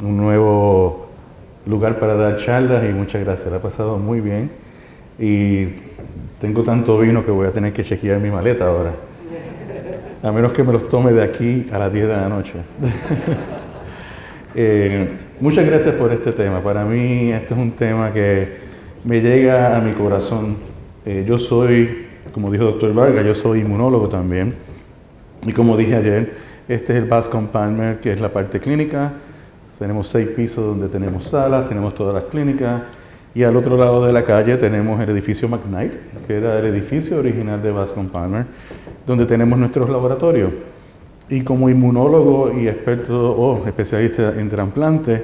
un nuevo lugar para dar charlas y muchas gracias, la he pasado muy bien y tengo tanto vino que voy a tener que chequear mi maleta ahora, a menos que me los tome de aquí a las 10 de la noche. Muchas gracias por este tema, para mí este es un tema que me llega a mi corazón. Yo soy, como dijo el doctor Vargas, yo soy inmunólogo también y como dije ayer, este es el Bascom Palmer, que es la parte clínica. Tenemos 6 pisos donde tenemos salas, tenemos todas las clínicas y al otro lado de la calle tenemos el edificio McKnight, que era el edificio original de Bascom Palmer, donde tenemos nuestros laboratorios. Y como inmunólogo y experto o especialista en trasplantes,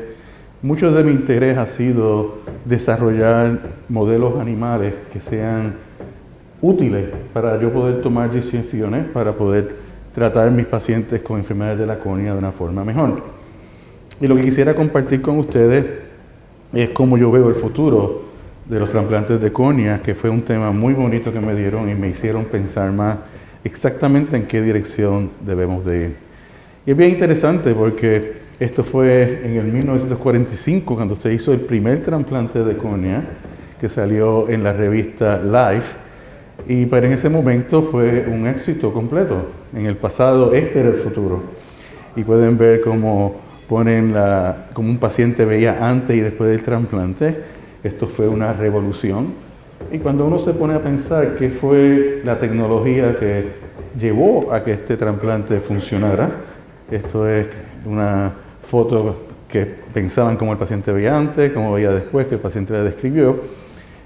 mucho de mi interés ha sido desarrollar modelos animales que sean útiles para yo poder tomar decisiones, para poder tratar a mis pacientes con enfermedades de la córnea de una forma mejor. Y lo que quisiera compartir con ustedes es cómo yo veo el futuro de los trasplantes de córnea, que fue un tema muy bonito que me dieron y me hicieron pensar más exactamente en qué dirección debemos de ir. Y es bien interesante porque esto fue en el 1945 cuando se hizo el primer trasplante de córnea que salió en la revista Life. Y para en ese momento fue un éxito completo. En el pasado este era el futuro. Y pueden ver cómo ponen como un paciente veía antes y después del trasplante. Esto fue una revolución. Y cuando uno se pone a pensar qué fue la tecnología que llevó a que este trasplante funcionara, esto es una foto que pensaban como el paciente veía antes, como veía después, que el paciente la describió.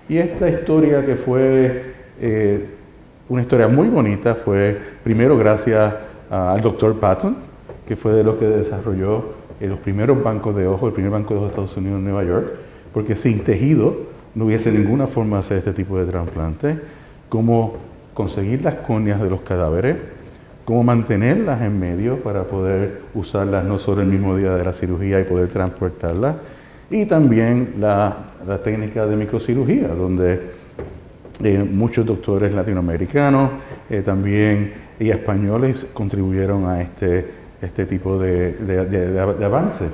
Y esta historia que fue una historia muy bonita fue primero gracias al doctor Patton, que fue de los que desarrolló los primeros bancos de ojos, el primer banco de ojos de Estados Unidos en Nueva York, porque sin tejido no hubiese ninguna forma de hacer este tipo de trasplante, cómo conseguir las córneas de los cadáveres, cómo mantenerlas en medio para poder usarlas no solo el mismo día de la cirugía y poder transportarlas, y también la técnica de microcirugía, donde muchos doctores latinoamericanos también y españoles contribuyeron a este tipo de avance.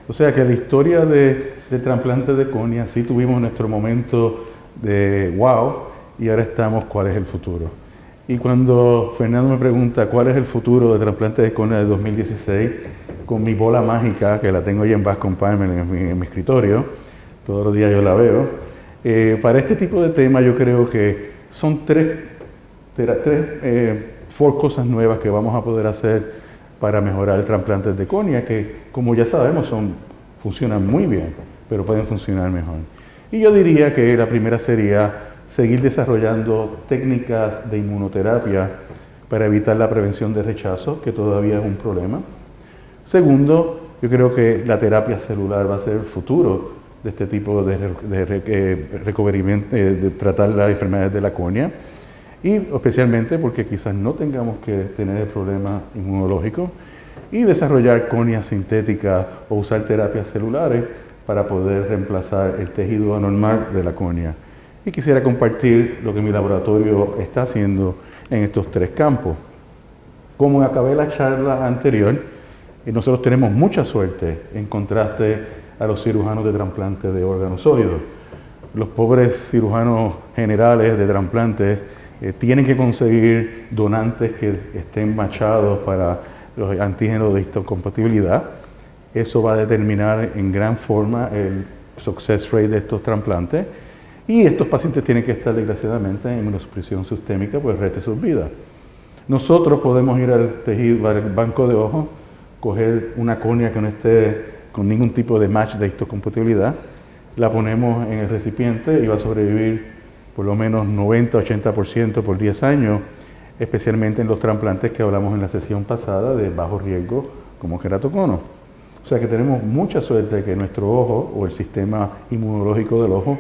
O sea que la historia de trasplante de córnea sí tuvimos nuestro momento de wow y ahora estamos cuál es el futuro. Y cuando Fernando me pregunta cuál es el futuro de trasplante de córnea de 2016, con mi bola mágica que la tengo ahí en Bascom Palmer en mi escritorio, todos los días yo la veo. Para este tipo de tema yo creo que son tres cosas nuevas que vamos a poder hacer para mejorar el trasplante de córnea, que como ya sabemos funcionan muy bien, pero pueden funcionar mejor. Y yo diría que la primera sería seguir desarrollando técnicas de inmunoterapia para evitar la prevención de rechazo, que todavía es un problema. Segundo, yo creo que la terapia celular va a ser el futuro de este tipo de recubrimiento, de tratar las enfermedades de la córnea, y especialmente porque quizás no tengamos que tener el problema inmunológico, y desarrollar córneas sintéticas o usar terapias celulares para poder reemplazar el tejido anormal de la córnea. Y quisiera compartir lo que mi laboratorio está haciendo en estos 3 campos. Como acabé la charla anterior, nosotros tenemos mucha suerte en contraste a los cirujanos de trasplante de órganos sólidos. Los pobres cirujanos generales de trasplantes tienen que conseguir donantes que estén machados para los antígenos de histocompatibilidad. Eso va a determinar en gran forma el success rate de estos trasplantes. Y estos pacientes tienen que estar, desgraciadamente, en inmunosupresión sistémica por el resto de sus vidas. Nosotros podemos ir al banco de ojos, coger una córnea que no esté con ningún tipo de match de histocompatibilidad, la ponemos en el recipiente y va a sobrevivir por lo menos 90-80% por 10 años, especialmente en los trasplantes que hablamos en la sesión pasada de bajo riesgo como queratocono. O sea que tenemos mucha suerte de que nuestro ojo o el sistema inmunológico del ojo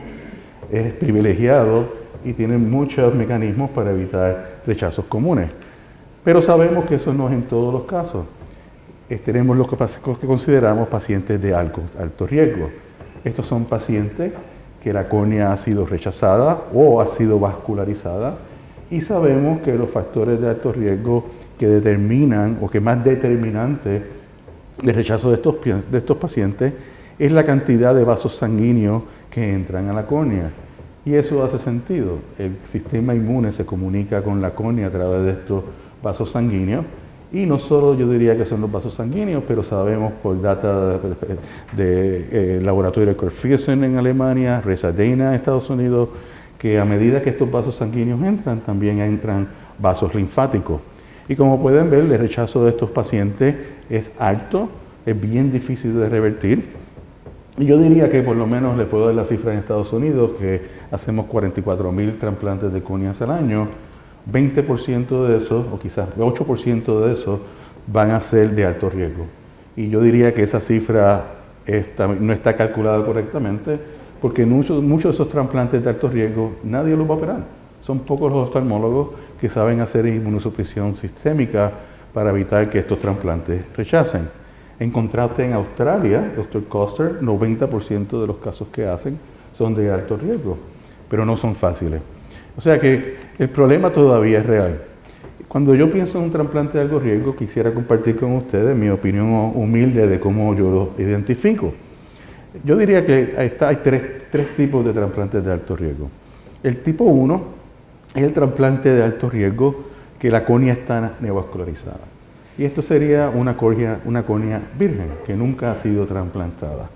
es privilegiado y tiene muchos mecanismos para evitar rechazos comunes. Pero sabemos que eso no es en todos los casos. Tenemos los que consideramos pacientes de alto riesgo. Estos son pacientes que la córnea ha sido rechazada o ha sido vascularizada y sabemos que los factores de alto riesgo que determinan o que más determinantes de rechazo de estos pacientes es la cantidad de vasos sanguíneos que entran a la córnea. Y eso hace sentido. El sistema inmune se comunica con la córnea a través de estos vasos sanguíneos. Y no solo yo diría que son los vasos sanguíneos, pero sabemos por data de laboratorio de Corfesen en Alemania, Resadena en Estados Unidos, que a medida que estos vasos sanguíneos entran, también entran vasos linfáticos. Y como pueden ver, el rechazo de estos pacientes es alto, es bien difícil de revertir. Y yo diría que por lo menos le puedo dar la cifra en Estados Unidos, que hacemos 44,000 trasplantes de córneas al año. 20% de esos, o quizás 8% de esos, van a ser de alto riesgo. Y yo diría que esa cifra no está calculada correctamente, porque muchos de esos trasplantes de alto riesgo nadie los va a operar. Son pocos los oftalmólogos que saben hacer inmunosupresión sistémica para evitar que estos trasplantes rechacen. En contraste, en Australia, Dr. Coster, 90% de los casos que hacen son de alto riesgo, pero no son fáciles. O sea que el problema todavía es real. Cuando yo pienso en un trasplante de alto riesgo, quisiera compartir con ustedes mi opinión humilde de cómo yo lo identifico. Yo diría que hay tres tipos de trasplantes de alto riesgo. El tipo 1 es el trasplante de alto riesgo que la córnea está neovascularizada. Y esto sería una córnea virgen, que nunca ha sido trasplantada.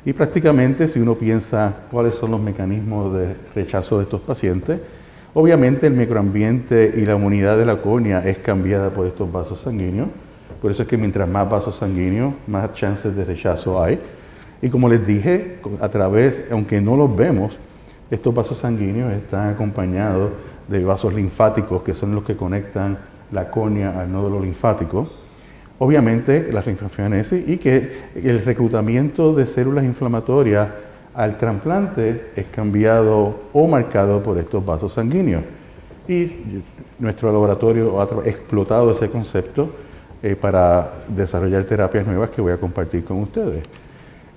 Y prácticamente, si uno piensa cuáles son los mecanismos de rechazo de estos pacientes, obviamente el microambiente y la inmunidad de la córnea es cambiada por estos vasos sanguíneos. Por eso es que mientras más vasos sanguíneos, más chances de rechazo hay. Y como les dije, aunque no los vemos, estos vasos sanguíneos están acompañados de vasos linfáticos, que son los que conectan la córnea al nódulo linfático. Obviamente, la linfangiogenesis y que el reclutamiento de células inflamatorias al trasplante es cambiado o marcado por estos vasos sanguíneos. Y nuestro laboratorio ha explotado ese concepto para desarrollar terapias nuevas que voy a compartir con ustedes.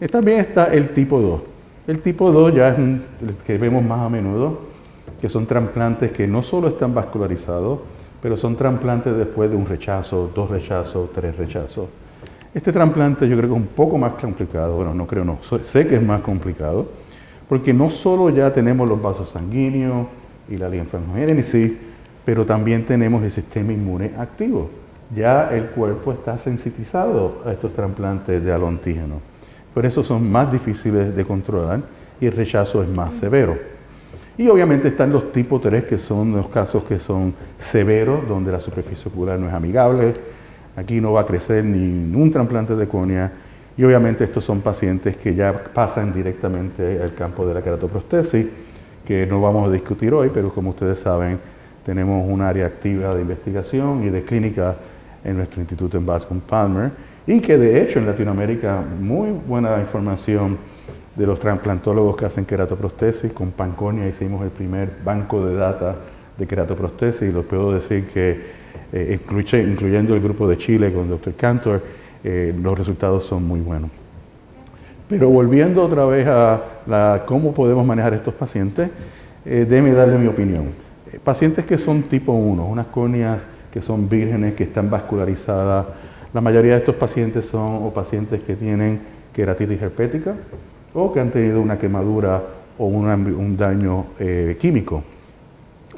También está el tipo 2. El tipo 2 ya es el que vemos más a menudo, que son trasplantes que no solo están vascularizados, pero son trasplantes después de un rechazo, 2 rechazos, 3 rechazos. Este trasplante yo creo que es un poco más complicado, bueno, no creo, no, sé que es más complicado, porque no solo ya tenemos los vasos sanguíneos y la linfangiogenesis, pero también tenemos el sistema inmune activo. Ya el cuerpo está sensitizado a estos trasplantes de alontígeno. Por eso son más difíciles de controlar y el rechazo es más severo. Y obviamente están los tipos 3, que son los casos que son severos, donde la superficie ocular no es amigable. Aquí no va a crecer ni un trasplante de córnea. Y obviamente estos son pacientes que ya pasan directamente al campo de la keratoprostesis, que no vamos a discutir hoy, pero como ustedes saben, tenemos un área activa de investigación y de clínica en nuestro instituto en Bascom Palmer, y que de hecho en Latinoamérica muy buena información de los trasplantólogos que hacen keratoprostesis. Con Pancornia hicimos el primer banco de data de keratoprostesis y les puedo decir que, incluyendo el grupo de Chile con el Dr. Cantor, los resultados son muy buenos. Pero volviendo otra vez a cómo podemos manejar estos pacientes, déjenme darle mi opinión. Pacientes que son tipo 1, unas córneas que son vírgenes, que están vascularizadas, la mayoría de estos pacientes son pacientes que tienen queratitis herpética o que han tenido una quemadura o un daño químico.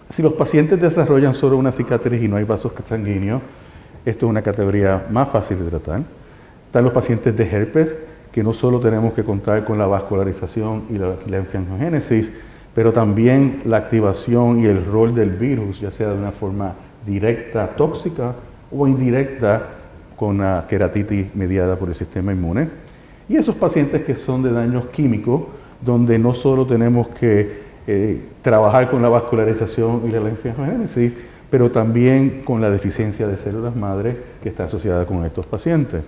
Si los pacientes desarrollan solo una cicatriz y no hay vasos sanguíneos, esto es una categoría más fácil de tratar. Están los pacientes de herpes, que no solo tenemos que contar con la vascularización y la linfangiogenesis, pero también la activación y el rol del virus, ya sea de una forma directa, tóxica, o indirecta, con la queratitis mediada por el sistema inmune. Y esos pacientes que son de daños químicos, donde no solo tenemos que trabajar con la vascularización y la linfangiogenesis, pero también con la deficiencia de células madre que está asociada con estos pacientes.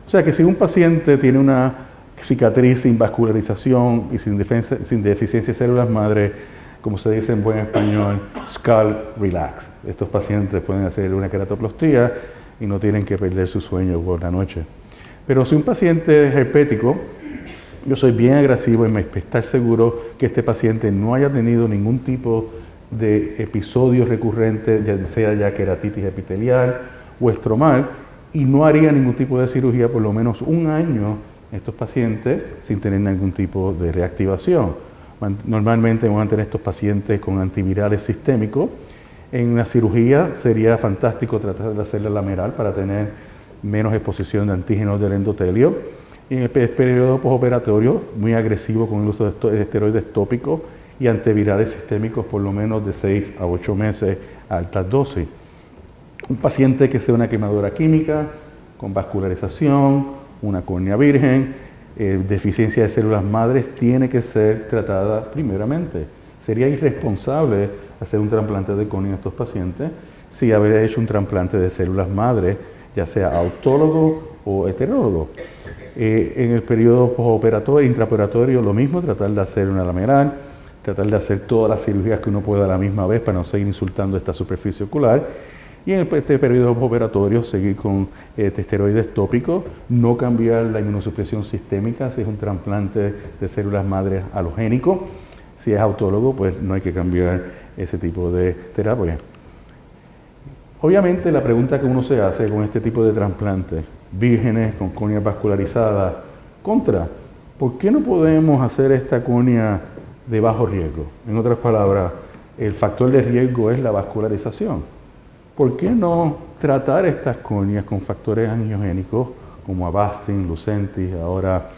O sea que si un paciente tiene una cicatriz sin vascularización y sin deficiencia de células madre, como se dice en buen español, skull relax. Estos pacientes pueden hacer una queratoplastía y no tienen que perder su sueño por la noche. Pero si un paciente es herpético, yo soy bien agresivo en estar seguro que este paciente no haya tenido ningún tipo de episodio recurrente, ya sea ya queratitis epitelial o estromal, y no haría ningún tipo de cirugía por lo menos un año en estos pacientes sin tener ningún tipo de reactivación. Normalmente vamos a tener estos pacientes con antivirales sistémicos. En la cirugía sería fantástico tratar de hacerla lameral para tener menos exposición de antígenos del endotelio. Y en el periodo postoperatorio, muy agresivo con el uso de esteroides tópicos y antivirales sistémicos por lo menos de 6 a 8 meses a altas dosis. Un paciente que sea una quemadura química, con vascularización, una córnea virgen, deficiencia de células madres, tiene que ser tratada primeramente. Sería irresponsable hacer un trasplante de córnea en estos pacientes si habría hecho un trasplante de células madres, ya sea autólogo o heterólogo. En el periodo postoperatorio, intraoperatorio, lo mismo, tratar de hacer una lameral, tratar de hacer todas las cirugías que uno pueda a la misma vez para no seguir insultando esta superficie ocular. Y en este periodo postoperatorio seguir con esteroides tópicos, no cambiar la inmunosupresión sistémica si es un trasplante de células madres halogénico. Si es autólogo, pues no hay que cambiar ese tipo de terapia. Obviamente la pregunta que uno se hace con este tipo de trasplantes, vírgenes con córnea vascularizada, ¿por qué no podemos hacer esta córnea de bajo riesgo? En otras palabras, el factor de riesgo es la vascularización. ¿Por qué no tratar estas córneas con factores angiogénicos como Avastin, Lucentis, ahora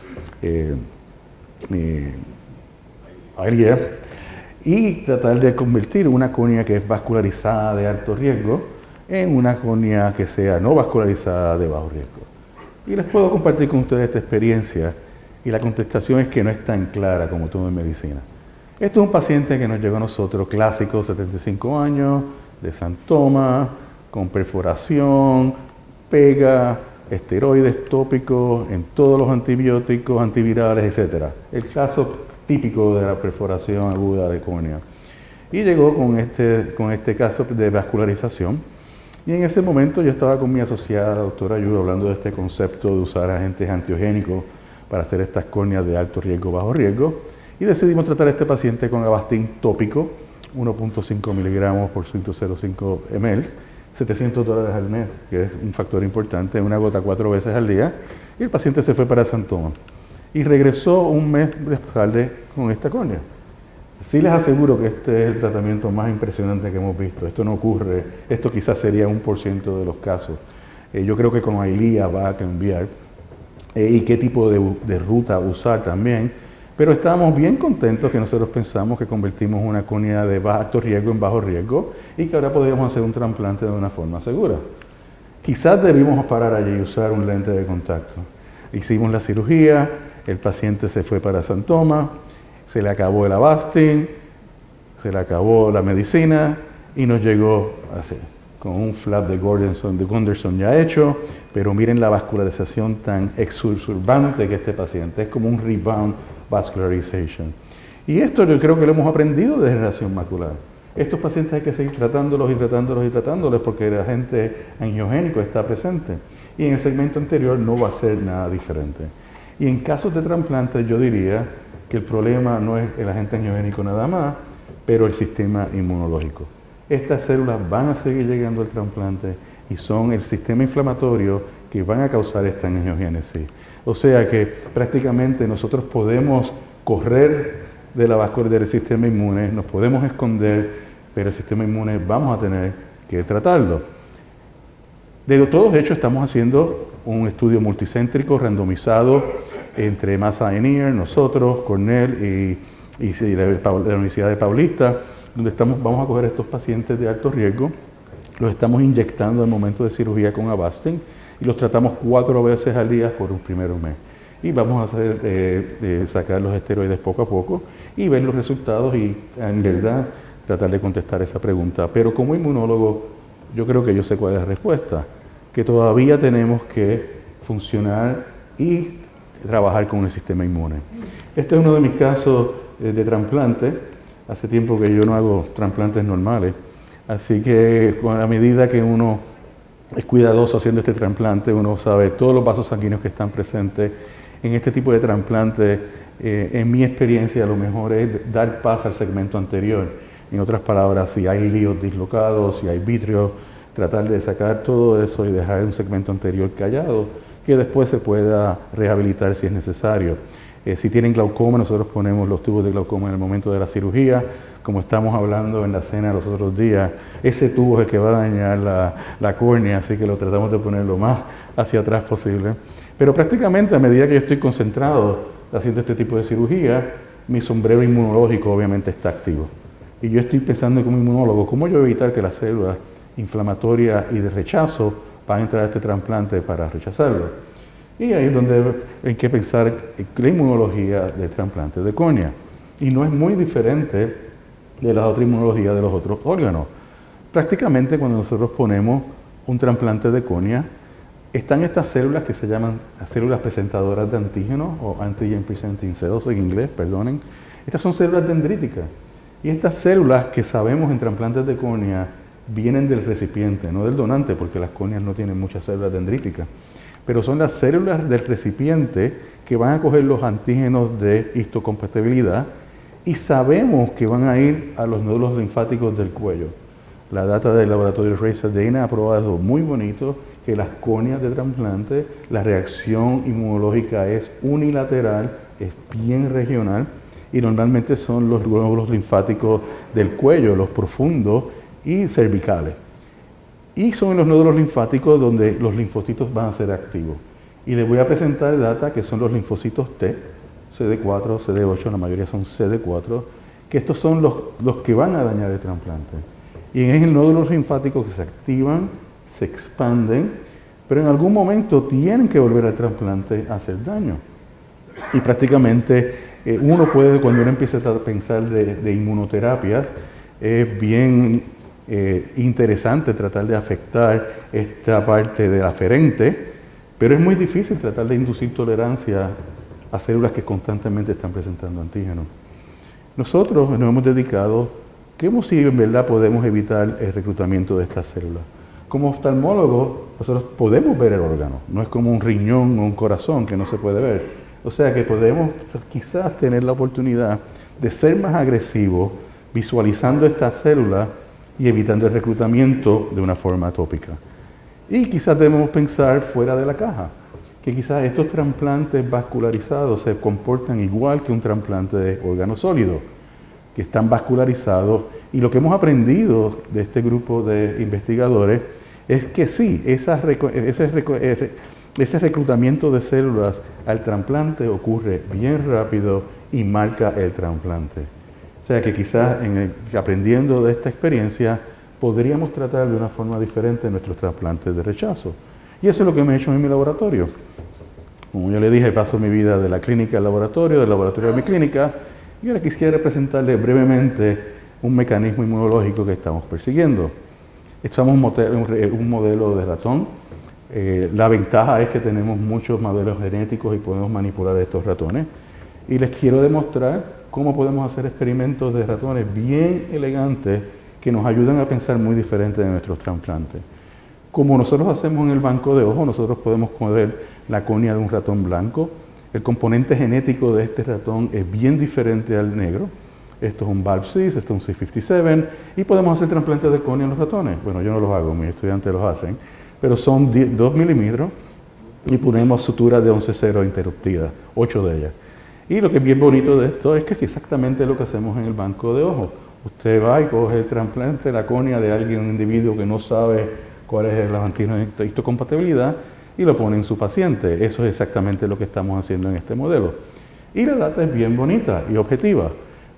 Ariel, y tratar de convertir una córnea que es vascularizada de alto riesgo en una córnea que sea no vascularizada de bajo riesgo? Y les puedo compartir con ustedes esta experiencia y la contestación es que no es tan clara como todo en medicina. Esto es un paciente que nos llegó a nosotros, clásico, 75 años, de Santoma, con perforación, pega, esteroides tópicos en todos los antibióticos, antivirales, etc. El caso típico de la perforación aguda de córnea. Y llegó con este caso de vascularización. Y en ese momento yo estaba con mi asociada, la doctora Ayuda, hablando de este concepto de usar agentes antiogénicos para hacer estas córneas de alto riesgo, bajo riesgo. Y decidimos tratar a este paciente con Avastin tópico, 1.5 miligramos por 0.05 ml, $700 al mes, que es un factor importante, una gota 4 veces al día. Y el paciente se fue para Santoma. Y regresó un mes después con esta córnea. Sí les aseguro que este es el tratamiento más impresionante que hemos visto. Esto no ocurre, esto quizás sería 1% de los casos. Yo creo que con Eylea va a cambiar y qué tipo de ruta usar también. Pero estábamos bien contentos que nosotros pensamos que convertimos una córnea de alto riesgo en bajo riesgo y que ahora podríamos hacer un trasplante de una forma segura. Quizás debimos parar allí y usar un lente de contacto. Hicimos la cirugía, el paciente se fue para Santoma, se le acabó el Avastin, se le acabó la medicina y nos llegó así, con un flap de Gunderson ya hecho, pero miren la vascularización tan exuberante que este paciente, es como un rebound vascularization. Y esto yo creo que lo hemos aprendido de degeneración macular. Estos pacientes hay que seguir tratándolos y tratándolos y tratándolos porque el agente angiogénico está presente. Y en el segmento anterior no va a ser nada diferente. Y en casos de trasplantes yo diría que el problema no es el agente angiogénico nada más, pero el sistema inmunológico. Estas células van a seguir llegando al trasplante y son el sistema inflamatorio que van a causar esta angiogénesis. O sea que prácticamente nosotros podemos correr de la vascularidad del sistema inmune, nos podemos esconder, pero el sistema inmune vamos a tener que tratarlo. De todos hechos estamos haciendo un estudio multicéntrico randomizado entre Massa Ainier, nosotros, Cornell y la Universidad de Paulista, donde vamos a coger estos pacientes de alto riesgo, los estamos inyectando al momento de cirugía con Avastin y los tratamos 4 veces al día por un primer mes. Y vamos a sacar los esteroides poco a poco y ver los resultados y en verdad tratar de contestar esa pregunta. Pero como inmunólogo, yo creo que yo sé cuál es la respuesta, que todavía tenemos que funcionar y trabajar con el sistema inmune. Este es uno de mis casos de trasplante. Hace tiempo que yo no hago trasplantes normales, así que a medida que uno es cuidadoso haciendo este trasplante, uno sabe todos los vasos sanguíneos que están presentes. En este tipo de trasplante, en mi experiencia, lo mejor es dar paz al segmento anterior. En otras palabras, si hay líos dislocados, si hay vítreo tratar de sacar todo eso y dejar un segmento anterior callado, que después se pueda rehabilitar si es necesario. Si tienen glaucoma, nosotros ponemos los tubos de glaucoma en el momento de la cirugía. Como estamos hablando en la cena los otros días, ese tubo es el que va a dañar la córnea, así que lo tratamos de poner lo más hacia atrás posible. Pero prácticamente a medida que yo estoy concentrado haciendo este tipo de cirugía, mi sombrero inmunológico obviamente está activo. Y yo estoy pensando como inmunólogo, ¿cómo yo evitar que las células inflamatorias y de rechazo van a entrar a este trasplante para rechazarlo? Y ahí es donde hay que pensar la inmunología del trasplante de córnea. Y no es muy diferente de la otra inmunología de los otros órganos. Prácticamente cuando nosotros ponemos un trasplante de córnea, están estas células que se llaman células presentadoras de antígenos, o antigen presenting cells en inglés, perdonen. Estas son células dendríticas. Y estas células que sabemos en trasplantes de córnea vienen del recipiente, no del donante, porque las córneas no tienen muchas células dendríticas. Pero son las células del recipiente que van a coger los antígenos de histocompatibilidad y sabemos que van a ir a los nódulos linfáticos del cuello. La data del laboratorio Racer Dana ha probado muy bonito que las córneas de trasplante, la reacción inmunológica es unilateral, es bien regional y normalmente son los nódulos linfáticos del cuello, los profundos y cervicales. Y son los nódulos linfáticos donde los linfocitos van a ser activos. Y les voy a presentar data que son los linfocitos T, CD4, CD8, la mayoría son CD4, que estos son los que van a dañar el trasplante. Y es el nódulo linfático que se activan, se expanden, pero en algún momento tienen que volver al trasplante a hacer daño. Y prácticamente uno puede, cuando uno empieza a pensar de inmunoterapias, es bien interesante tratar de afectar esta parte de la aferente, pero es muy difícil tratar de inducir tolerancia a células que constantemente están presentando antígenos. Nosotros nos hemos dedicado, ¿cómo si en verdad podemos evitar el reclutamiento de estas células? Como oftalmólogos, nosotros podemos ver el órgano, no es como un riñón o un corazón que no se puede ver. O sea que podemos quizás tener la oportunidad de ser más agresivos visualizando estas células y evitando el reclutamiento de una forma atópica. Y quizás debemos pensar fuera de la caja, que quizás estos trasplantes vascularizados se comportan igual que un trasplante de órgano sólido, que están vascularizados. Y lo que hemos aprendido de este grupo de investigadores es que sí, ese reclutamiento de células al trasplante ocurre bien rápido y marca el trasplante. O sea que quizás aprendiendo de esta experiencia podríamos tratar de una forma diferente nuestros trasplantes de rechazo. Y eso es lo que me he hecho en mi laboratorio. Como yo le dije, paso mi vida de la clínica al laboratorio, del laboratorio a mi clínica, y ahora quisiera presentarle brevemente un mecanismo inmunológico que estamos persiguiendo. Estamos un modelo de ratón. La ventaja es que tenemos muchos modelos genéticos y podemos manipular estos ratones. Y les quiero demostrar cómo podemos hacer experimentos de ratones bien elegantes que nos ayudan a pensar muy diferente de nuestros trasplantes. Como nosotros hacemos en el banco de ojos, nosotros podemos coger la córnea de un ratón blanco. El componente genético de este ratón es bien diferente al negro. Esto es un BALB6, esto es un C57, y podemos hacer trasplantes de córnea en los ratones. Bueno, yo no los hago, mis estudiantes los hacen, pero son 2 milímetros y ponemos suturas de 11,0 interruptidas, 8 de ellas. Y lo que es bien bonito de esto es que es exactamente lo que hacemos en el banco de ojos. Usted va y coge el trasplante, la córnea de alguien, un individuo que no sabe cuál es el antígeno de histocompatibilidad y lo pone en su paciente. Eso es exactamente lo que estamos haciendo en este modelo. Y la data es bien bonita y objetiva.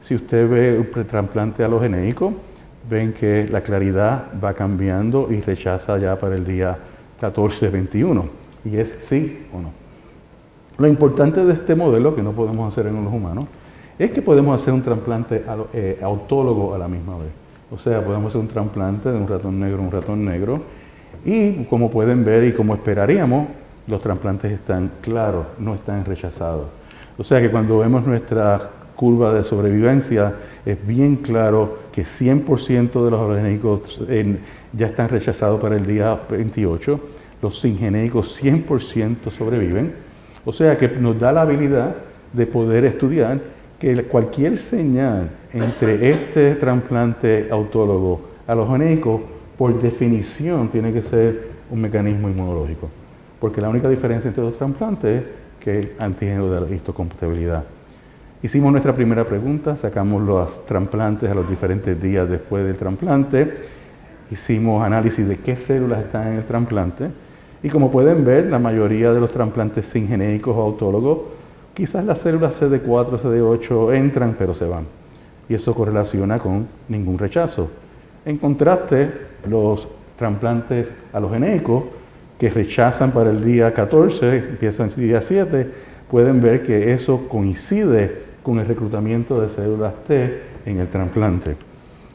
Si usted ve un trasplante alogenéico, ven que la claridad va cambiando y rechaza ya para el día 14-21. Y es sí o no. Lo importante de este modelo, que no podemos hacer en los humanos, es que podemos hacer un trasplante autólogo a la misma vez. O sea, podemos hacer un trasplante de un ratón negro, y como pueden ver y como esperaríamos, los trasplantes están claros, no están rechazados. O sea que cuando vemos nuestra curva de sobrevivencia, es bien claro que 100% de los alogenéicos ya están rechazados para el día 28, los singenéicos 100% sobreviven. O sea que nos da la habilidad de poder estudiar que cualquier señal entre este trasplante autólogo alogenéico por definición tiene que ser un mecanismo inmunológico, porque la única diferencia entre los trasplantes es que el antígeno de la histocompatibilidad. Hicimos nuestra primera pregunta, sacamos los trasplantes a los diferentes días después del trasplante, hicimos análisis de qué células están en el trasplante, y como pueden ver, la mayoría de los trasplantes singenéricos o autólogos, quizás las células CD4, CD8 entran pero se van, y eso correlaciona con ningún rechazo. En contraste, los trasplantes allogeneicos que rechazan para el día 14, empiezan el día 7, pueden ver que eso coincide con el reclutamiento de células T en el trasplante.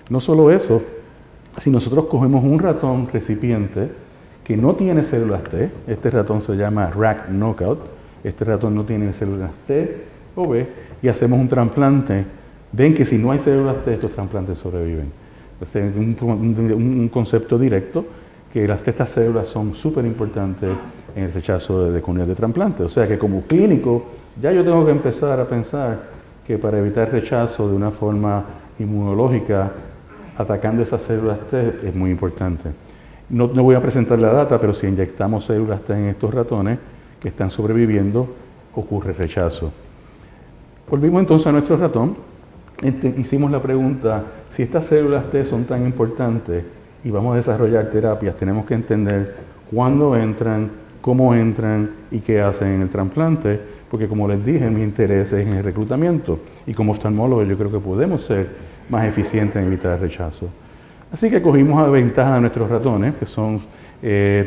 No solo eso, si nosotros cogemos un ratón recipiente que no tiene células T, este ratón se llama rat knockout, este ratón no tiene células T o B, y hacemos un trasplante, ven que si no hay células T, estos trasplantes sobreviven. Es un concepto directo que estas células son súper importantes en el rechazo de córneas de trasplante. O sea que como clínico, ya yo tengo que empezar a pensar que para evitar rechazo de una forma inmunológica, atacando esas células T es muy importante. No voy a presentar la data, pero si inyectamos células T en estos ratones que están sobreviviendo, ocurre rechazo. Volvimos entonces a nuestro ratón. Hicimos la pregunta, si estas células T son tan importantes y vamos a desarrollar terapias, tenemos que entender cuándo entran, cómo entran y qué hacen en el trasplante, porque como les dije, mi interés es en el reclutamiento y como oftalmólogo yo creo que podemos ser más eficientes en evitar el rechazo. Así que cogimos a ventaja a nuestros ratones, que son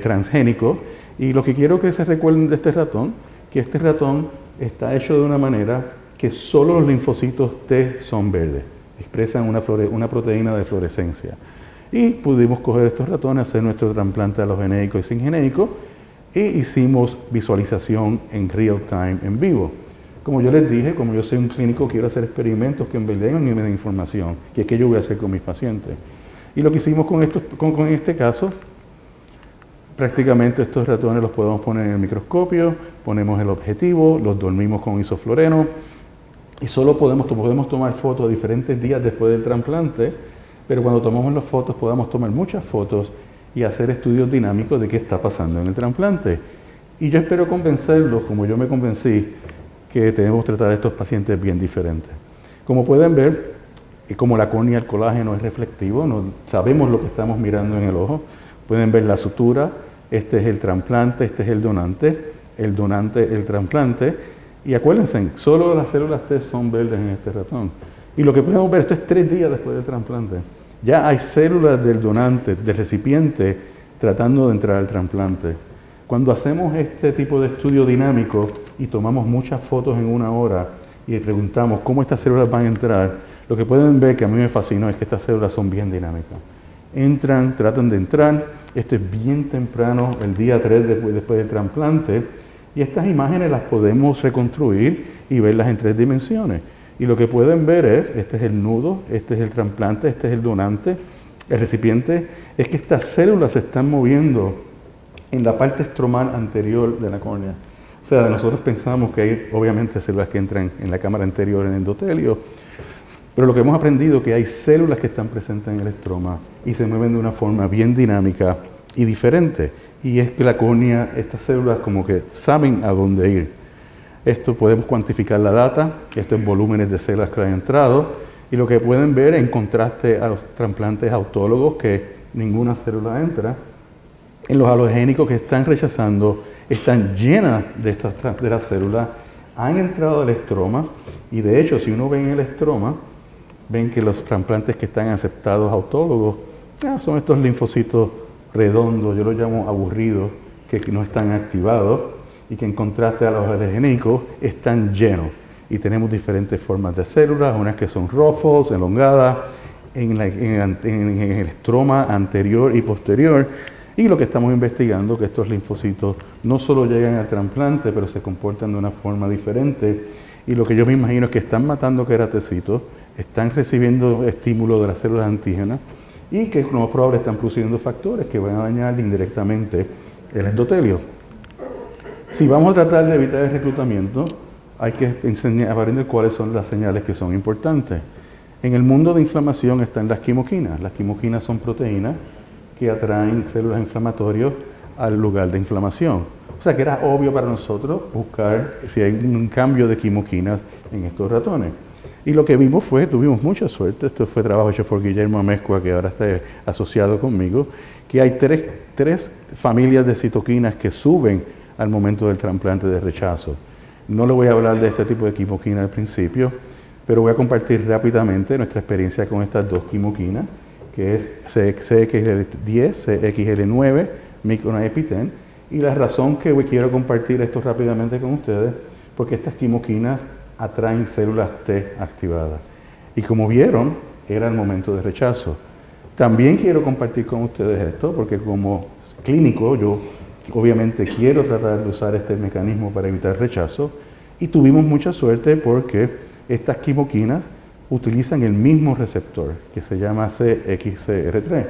transgénicos, y lo que quiero que se recuerden de este ratón, que este ratón está hecho de una manera que solo los linfocitos T son verdes, expresan una proteína de fluorescencia. Y pudimos coger estos ratones, hacer nuestro trasplante allogeneico y singeneico, e hicimos visualización en real time, en vivo. Como yo les dije, como yo soy un clínico, quiero hacer experimentos que en verdad me den información, que es que yo voy a hacer con mis pacientes. Y lo que hicimos con este caso, prácticamente estos ratones los podemos poner en el microscopio, ponemos el objetivo, los dormimos con isofloreno, y solo podemos tomar fotos a diferentes días después del trasplante, pero cuando tomamos las fotos podamos tomar muchas fotos y hacer estudios dinámicos de qué está pasando en el trasplante. Y yo espero convencerlos, como yo me convencí, que tenemos que tratar a estos pacientes bien diferentes. Como pueden ver, como la córnea, el colágeno es reflectivo, sabemos lo que estamos mirando en el ojo, pueden ver la sutura, este es el trasplante, este es el donante, el trasplante, y acuérdense, solo las células T son verdes en este ratón. Y lo que podemos ver, esto es 3 días después del trasplante. Ya hay células del donante, del recipiente, tratando de entrar al trasplante. Cuando hacemos este tipo de estudio dinámico y tomamos muchas fotos en 1 hora y preguntamos cómo estas células van a entrar, lo que pueden ver, que a mí me fascinó, es que estas células son bien dinámicas. Entran, tratan de entrar, esto es bien temprano, el día 3 después del trasplante, y estas imágenes las podemos reconstruir y verlas en 3 dimensiones. Y lo que pueden ver es, este es el nudo, este es el trasplante, este es el donante, el recipiente, es que estas células se están moviendo en la parte estromal anterior de la córnea. O sea, nosotros pensamos que hay obviamente células que entran en la cámara anterior en el endotelio, pero lo que hemos aprendido es que hay células que están presentes en el estroma y se mueven de una forma bien dinámica y diferente. Y es que la córnea, estas células como que saben a dónde ir. Esto podemos cuantificar la data, esto es volúmenes de células que han entrado, y lo que pueden ver en contraste a los trasplantes autólogos, que ninguna célula entra, en los halogénicos que están rechazando, están llenas de las células, han entrado al estroma, y de hecho, si uno ve en el estroma, ven que los trasplantes que están aceptados autólogos son estos linfocitos redondos, yo los llamo aburridos, que no están activados y que en contraste a los halogénicos están llenos. Y tenemos diferentes formas de células, unas que son ruffles, elongadas, en el estroma anterior y posterior. Y lo que estamos investigando es que estos linfocitos no solo llegan al trasplante, pero se comportan de una forma diferente. Y lo que yo me imagino es que están matando queratocitos, están recibiendo estímulo de las células antígenas, y que lo más probable están produciendo factores que van a dañar indirectamente el endotelio. Si vamos a tratar de evitar el reclutamiento, hay que aprender cuáles son las señales que son importantes. En el mundo de inflamación están las quimoquinas. Las quimoquinas son proteínas que atraen células inflamatorias al lugar de inflamación. O sea que era obvio para nosotros buscar si hay un cambio de quimoquinas en estos ratones. Y lo que vimos tuvimos mucha suerte, esto fue trabajo hecho por Guillermo Amezcua, que ahora está asociado conmigo, que hay tres familias de citoquinas que suben al momento del trasplante de rechazo. No le voy a hablar de este tipo de quimoquina al principio, pero voy a compartir rápidamente nuestra experiencia con estas dos quimoquinas, que es CXL10, CXL9, microNAP10, y la razón que quiero compartir esto rápidamente con ustedes, porque estas quimoquinas atraen células T activadas. Y como vieron, era el momento de rechazo. También quiero compartir con ustedes esto, porque como clínico yo obviamente quiero tratar de usar este mecanismo para evitar rechazo, y tuvimos mucha suerte porque estas quimoquinas utilizan el mismo receptor, que se llama CXCR3.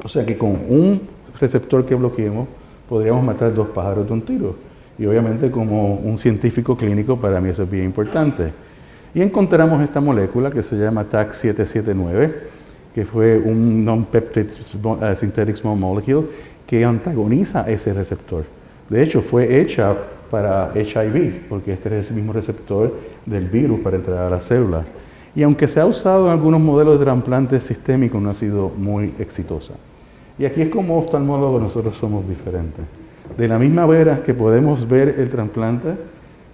O sea que con un receptor que bloqueemos, podríamos matar dos pájaros de un tiro. Y obviamente como un científico clínico, para mí eso es bien importante. Y encontramos esta molécula que se llama TAC779, que fue un non-peptide synthetic small molecule que antagoniza ese receptor. De hecho, fue hecha para HIV, porque este es el mismo receptor del virus para entrar a la célula. Y aunque se ha usado en algunos modelos de trasplante sistémico, no ha sido muy exitosa. Y aquí es como oftalmólogos nosotros somos diferentes. De la misma manera que podemos ver el trasplante,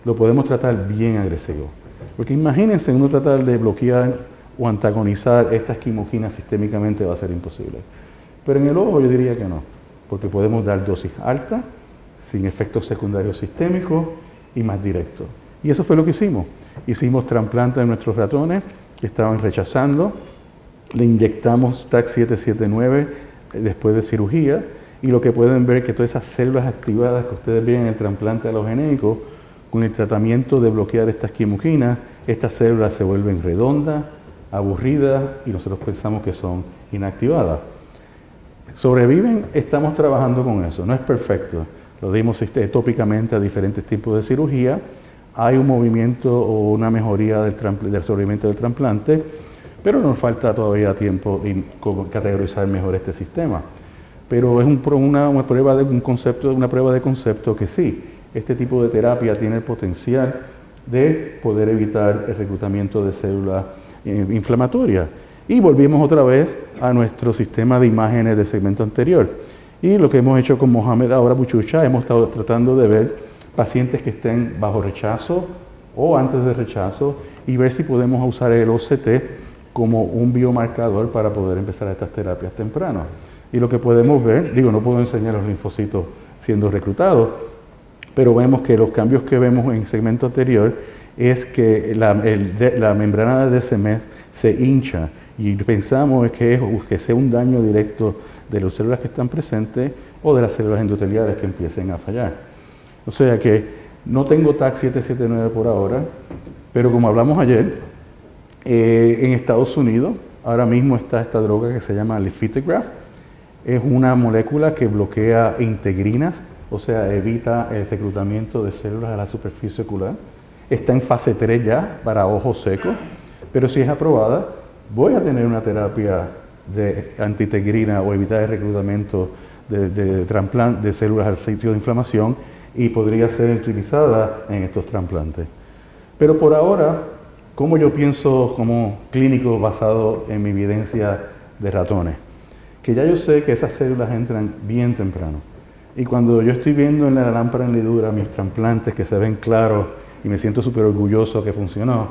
lo podemos tratar bien agresivo. Porque imagínense uno tratar de bloquear o antagonizar estas quimoquinas sistémicamente va a ser imposible. Pero en el ojo yo diría que no, porque podemos dar dosis altas, sin efectos secundarios sistémicos y más directos. Y eso fue lo que hicimos. Hicimos trasplantes de nuestros ratones que estaban rechazando, le inyectamos TAC779 después de cirugía, y lo que pueden ver es que todas esas células activadas que ustedes ven en el trasplante alogénico, con el tratamiento de bloquear estas quimoquinas, estas células se vuelven redondas, aburridas, y nosotros pensamos que son inactivadas. Sobreviven, estamos trabajando con eso, no es perfecto. Lo dimos tópicamente a diferentes tipos de cirugía. Hay un movimiento o una mejoría del sobrevivimiento del trasplante, pero nos falta todavía tiempo en categorizar mejor este sistema. Pero es una prueba de concepto que sí, este tipo de terapia tiene el potencial de poder evitar el reclutamiento de células inflamatorias. Y volvimos otra vez a nuestro sistema de imágenes del segmento anterior. Y lo que hemos hecho con Mohamed ahora Buchucha, hemos estado tratando de ver pacientes que estén bajo rechazo o antes de rechazo y ver si podemos usar el OCT como un biomarcador para poder empezar estas terapias tempranas. Y lo que podemos ver, no puedo enseñar los linfocitos siendo reclutados, pero vemos que los cambios que vemos en el segmento anterior es que la membrana de DCM se hincha y pensamos que sea un daño directo de las células que están presentes o de las células endoteliales que empiecen a fallar. O sea que no tengo TAC779 por ahora, pero como hablamos ayer, en Estados Unidos ahora mismo está esta droga que se llama Lifitegrast. Es una molécula que bloquea integrinas, o sea, evita el reclutamiento de células a la superficie ocular. Está en fase 3 ya para ojos secos, pero si es aprobada, voy a tener una terapia de antitegrina o evitar el reclutamiento de células al sitio de inflamación y podría ser utilizada en estos trasplantes. Pero por ahora, ¿cómo yo pienso como clínico basado en mi evidencia de ratones? Que ya yo sé que esas células entran bien temprano. Y cuando yo estoy viendo en la lámpara hendidura mis trasplantes que se ven claros y me siento súper orgulloso que funcionó,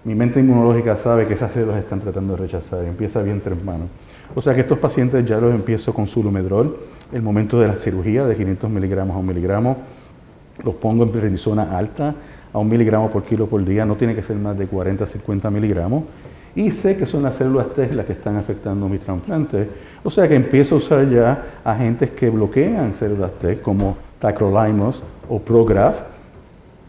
mi mente inmunológica sabe que esas células están tratando de rechazar y empieza bien temprano. O sea que estos pacientes ya los empiezo con Sulumedrol, el momento de la cirugía de 500 miligramos a 1 miligramo, los pongo en prednisona alta a 1 miligramo por kilo por día, no tiene que ser más de 40 a 50 miligramos, y sé que son las células T las que están afectando mis trasplantes. O sea que empiezo a usar ya agentes que bloquean células T, como tacrolimus o Prograf,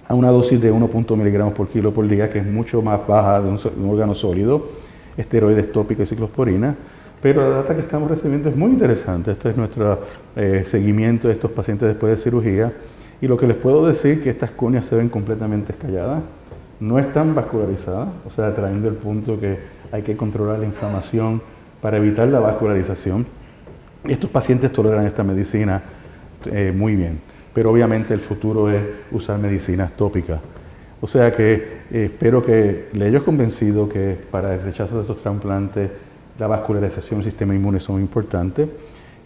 a una dosis de 1 miligramos por kilo por día, que es mucho más baja de un órgano sólido, esteroides tópicos y ciclosporina. Pero la data que estamos recibiendo es muy interesante. Este es nuestro seguimiento de estos pacientes después de cirugía. Y lo que les puedo decir es que estas córneas se ven completamente escalladas, no están vascularizadas, o sea, trayendo el punto que hay que controlar la inflamación para evitar la vascularización. Estos pacientes toleran esta medicina muy bien, pero obviamente el futuro es usar medicinas tópicas. O sea que espero que le haya convencido que para el rechazo de estos trasplantes la vascularización y el sistema inmune son importantes,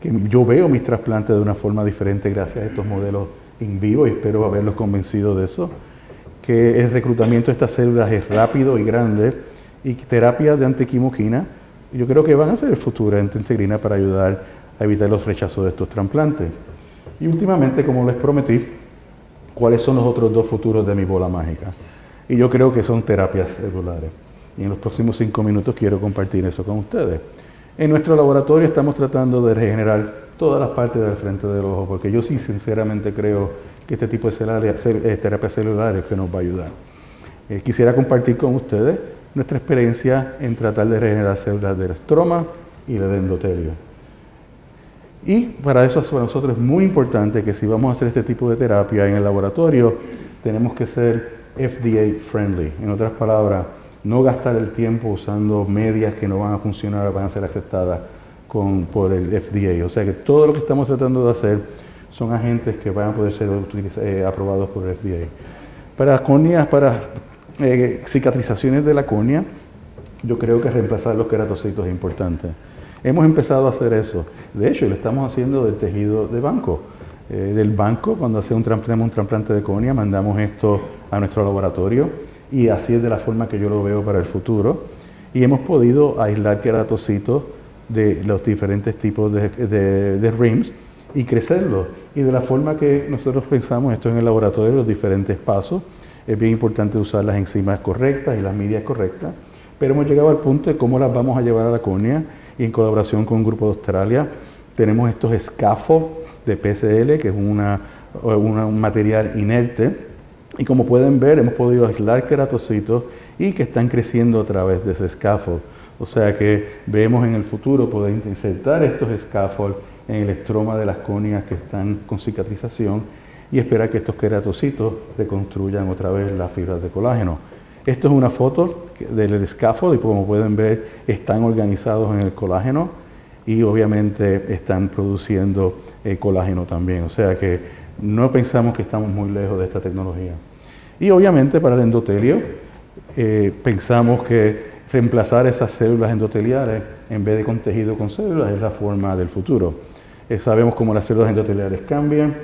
que yo veo mis trasplantes de una forma diferente gracias a estos modelos in vivo y espero haberlos convencido de eso, que el reclutamiento de estas células es rápido y grande y terapias de antiquimoquina yo creo que van a ser el futuro de integrina para ayudar a evitar los rechazos de estos trasplantes. Y últimamente, como les prometí, ¿cuáles son los otros dos futuros de mi bola mágica? Y yo creo que son terapias celulares. Y en los próximos 5 minutos quiero compartir eso con ustedes. En nuestro laboratorio estamos tratando de regenerar todas las partes del frente del ojo, porque yo sí sinceramente creo que este tipo de terapias celulares que nos va a ayudar. Quisiera compartir con ustedes nuestra experiencia en tratar de regenerar células del estroma y del endotelio. Y para eso para nosotros es muy importante que si vamos a hacer este tipo de terapia en el laboratorio, tenemos que ser FDA friendly. En otras palabras, no gastar el tiempo usando medias que no van a funcionar o van a ser aceptadas por el FDA. O sea que todo lo que estamos tratando de hacer son agentes que van a poder ser aprobados por el FDA. Para córneas, para cicatrizaciones de la córnea, yo creo que reemplazar los queratocitos es importante. Hemos empezado a hacer eso. De hecho, lo estamos haciendo del tejido de banco. Del banco, cuando hacemos un trasplante de córnea, mandamos esto a nuestro laboratorio y así es de la forma que yo lo veo para el futuro. Y hemos podido aislar queratocitos de los diferentes tipos de RIMS y crecerlos. Y de la forma que nosotros pensamos esto en el laboratorio, los diferentes pasos, es bien importante usar las enzimas correctas y las medias correctas, pero hemos llegado al punto de cómo las vamos a llevar a la córnea y en colaboración con un grupo de Australia tenemos estos scaffolds de PCL, que es un material inerte, y como pueden ver hemos podido aislar queratocitos y que están creciendo a través de ese scaffold. O sea que vemos en el futuro poder insertar estos scaffolds en el estroma de las córneas que están con cicatrización y esperar que estos queratocitos reconstruyan otra vez las fibras de colágeno. Esto es una foto del scaffold y como pueden ver están organizados en el colágeno y obviamente están produciendo colágeno también. O sea que no pensamos que estamos muy lejos de esta tecnología. Y obviamente para el endotelio pensamos que reemplazar esas células endoteliales en vez de con tejido con células es la forma del futuro. Sabemos cómo las células endoteliales cambian,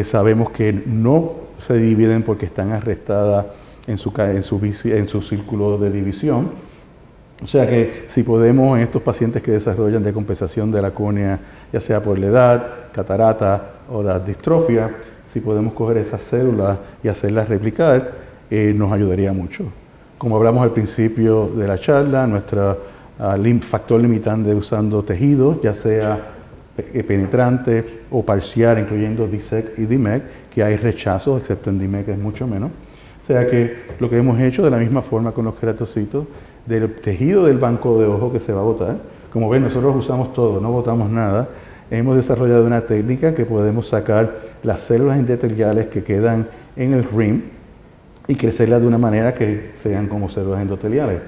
sabemos que no se dividen porque están arrestadas en su círculo de división. O sea que si podemos en estos pacientes que desarrollan decompensación de la córnea, ya sea por la edad, catarata o la distrofia, si podemos coger esas células y hacerlas replicar, nos ayudaría mucho. Como hablamos al principio de la charla, nuestro factor limitante usando tejidos, ya sea penetrante o parcial, incluyendo DSEC y DMEC, que hay rechazos, excepto en DMEC es mucho menos. O sea que lo que hemos hecho de la misma forma con los queratocitos, del tejido del banco de ojo que se va a botar, como ven nosotros usamos todo, no botamos nada, hemos desarrollado una técnica que podemos sacar las células endoteliales que quedan en el RIM y crecerlas de una manera que sean como células endoteliales.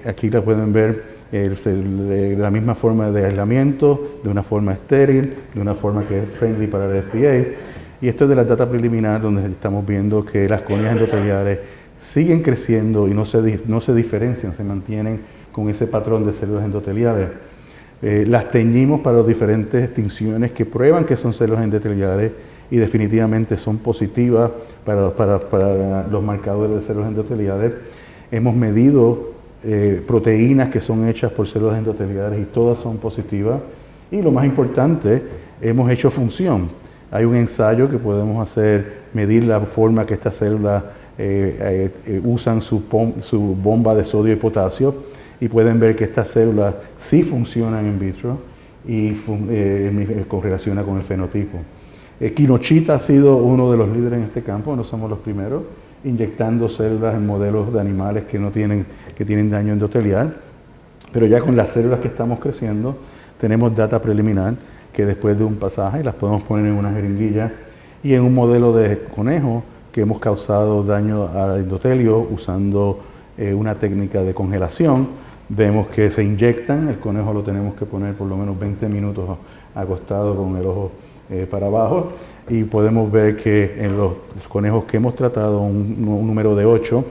Aquí la pueden ver de la misma forma de aislamiento, de una forma estéril, de una forma que es friendly para el FDA. Y esto es de la data preliminar donde estamos viendo que las córneas endoteliales siguen creciendo y no se diferencian, se mantienen con ese patrón de células endoteliales. Las teñimos para las diferentes extinciones que prueban que son células endoteliales y definitivamente son positivas para los marcadores de células endoteliales. Hemos medido proteínas que son hechas por células endoteliales y todas son positivas. Y lo más importante, hemos hecho función. Hay un ensayo que podemos hacer, medir la forma que estas células usan su bomba de sodio y potasio y pueden ver que estas células sí funcionan in vitro y correlaciona con el fenotipo. Kinoshita ha sido uno de los líderes en este campo, no somos los primeros, inyectando células en modelos de animales que tienen daño endotelial, pero ya con las células que estamos creciendo tenemos data preliminar que después de un pasaje las podemos poner en una jeringuilla y en un modelo de conejo que hemos causado daño al endotelio usando una técnica de congelación, Vemos que se inyectan, el conejo lo tenemos que poner por lo menos 20 minutos acostado con el ojo para abajo, y podemos ver que en los conejos que hemos tratado, un número de 8,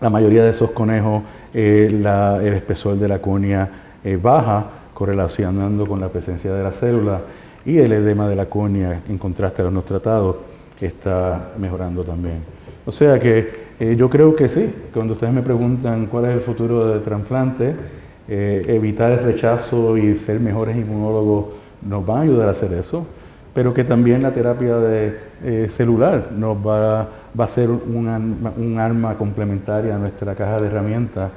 la mayoría de esos conejos el espesor de la córnea baja, correlacionando con la presencia de la célula, y el edema de la córnea, en contraste a los no tratados, está mejorando también. O sea que yo creo que sí. Cuando ustedes me preguntan cuál es el futuro del trasplante, evitar el rechazo y ser mejores inmunólogos nos va a ayudar a hacer eso, pero que también la terapia celular va a ser un arma complementaria a nuestra caja de herramientas